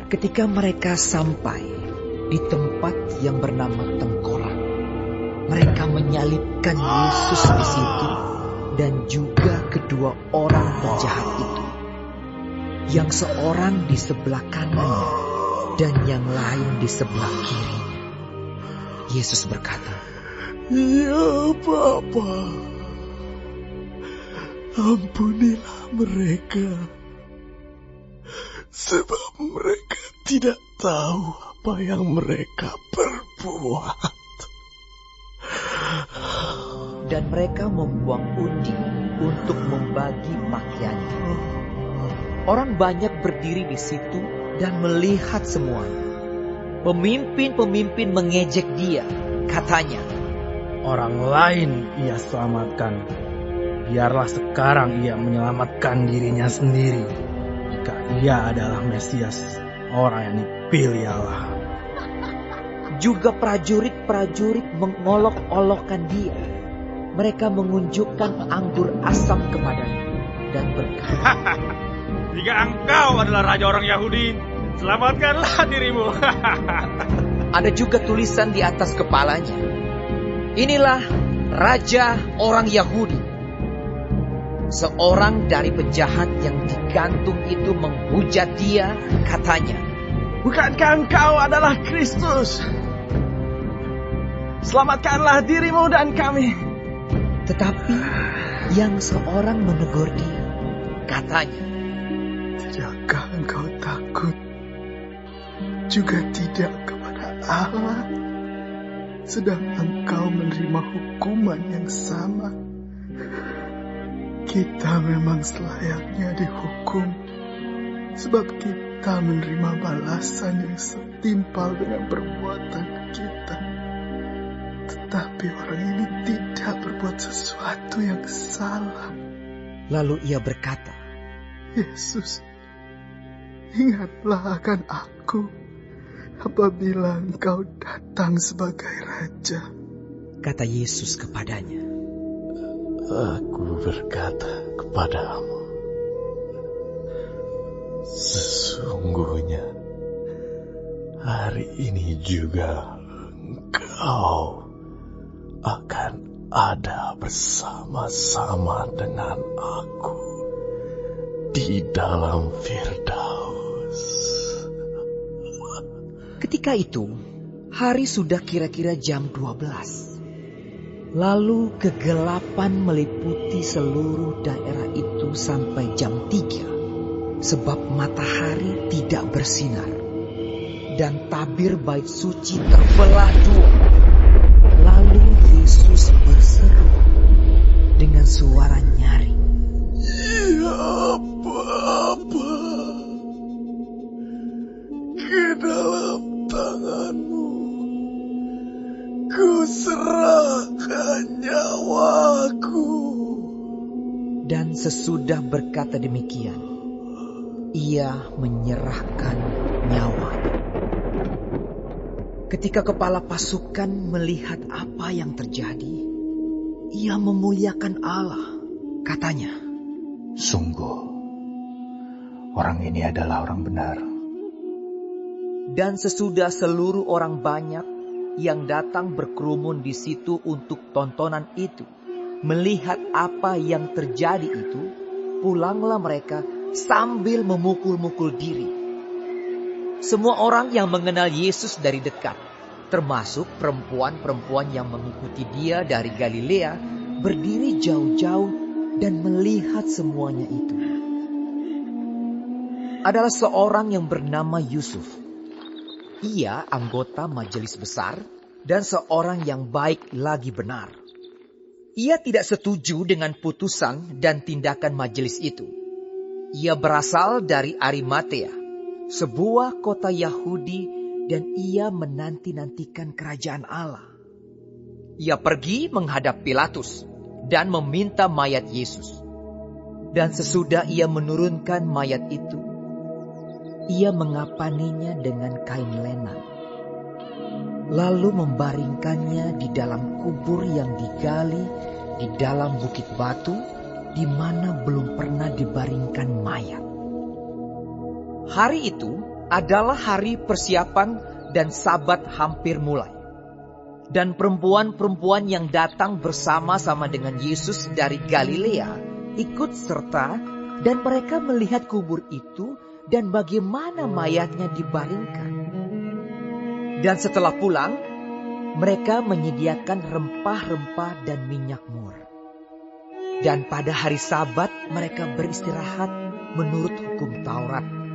Ketika mereka sampai di tempat yang bernama Tengkorak, mereka menyalibkan Yesus di situ dan juga kedua orang penjahat itu. Yang seorang di sebelah kanannya dan yang lain di sebelah kirinya. Yesus berkata, "Ya Bapa, ampunilah mereka, sebab mereka tidak tahu apa yang mereka perbuat." Dan mereka membuang undi untuk membagi pakaiannya. Orang banyak berdiri di situ dan melihat semuanya. Pemimpin-pemimpin mengejek dia, katanya, "Orang lain ia selamatkan. Biarlah sekarang ia menyelamatkan dirinya sendiri. Jika ia adalah Mesias, orang yang dipilih Allah." Juga prajurit-prajurit mengolok-olokkan dia. Mereka mengunjukkan anggur asam kepadanya dan berkata, "Jika engkau adalah raja orang Yahudi, selamatkanlah dirimu." Ada juga tulisan di atas kepalanya, "Inilah raja orang Yahudi." Seorang dari penjahat yang digantung itu menghujat dia, katanya, "Bukankah engkau adalah Kristus? Selamatkanlah dirimu dan kami." Tetapi yang seorang menegur dia, katanya, "Tidakkah engkau takut juga tidak kepada Allah, sedang engkau menerima hukuman yang sama? Kita memang selayaknya dihukum, sebab kita menerima balasan yang setimpal dengan perbuatan kita. Tetapi orang ini tidak berbuat sesuatu yang salah." Lalu ia berkata, "Yesus, ingatlah akan aku apabila engkau datang sebagai Raja." Kata Yesus kepadanya, "Aku berkata kepadamu, sesungguhnya hari ini juga engkau akan ada bersama-sama dengan aku di dalam Firdaus." Ketika itu, hari sudah kira-kira jam 12. Lalu kegelapan meliputi seluruh daerah itu sampai jam 3, sebab matahari tidak bersinar. Dan tabir bait suci terbelah dua. Lalu Yesus berseru dengan suara nyaring, "Ya Bapa, ke dalam tanganmu ku serahkan nyawaku." Dan sesudah berkata demikian, ia menyerahkan nyawanya. Ketika kepala pasukan melihat apa yang terjadi, ia memuliakan Allah. Katanya, "Sungguh, orang ini adalah orang benar." Dan sesudah seluruh orang banyak yang datang berkerumun di situ untuk tontonan itu, melihat apa yang terjadi itu, pulanglah mereka sambil memukul-mukul diri. Semua orang yang mengenal Yesus dari dekat, termasuk perempuan-perempuan yang mengikuti dia dari Galilea, berdiri jauh-jauh dan melihat semuanya itu. Adalah seorang yang bernama Yusuf. Ia anggota majelis besar dan seorang yang baik lagi benar. Ia tidak setuju dengan putusan dan tindakan majelis itu. Ia berasal dari Arimatea, sebuah kota Yahudi, dan ia menanti-nantikan kerajaan Allah. Ia pergi menghadap Pilatus dan meminta mayat Yesus. Dan sesudah ia menurunkan mayat itu, ia mengapaninya dengan kain lenan, lalu membaringkannya di dalam kubur yang digali di dalam bukit batu, di mana belum pernah dibaringkan mayat. Hari itu adalah hari persiapan dan Sabat hampir mulai. Dan perempuan-perempuan yang datang bersama-sama dengan Yesus dari Galilea ikut serta, dan mereka melihat kubur itu dan bagaimana mayatnya dibaringkan. Dan setelah pulang, mereka menyediakan rempah-rempah dan minyak mur. Dan pada hari Sabat mereka beristirahat menurut hukum Taurat.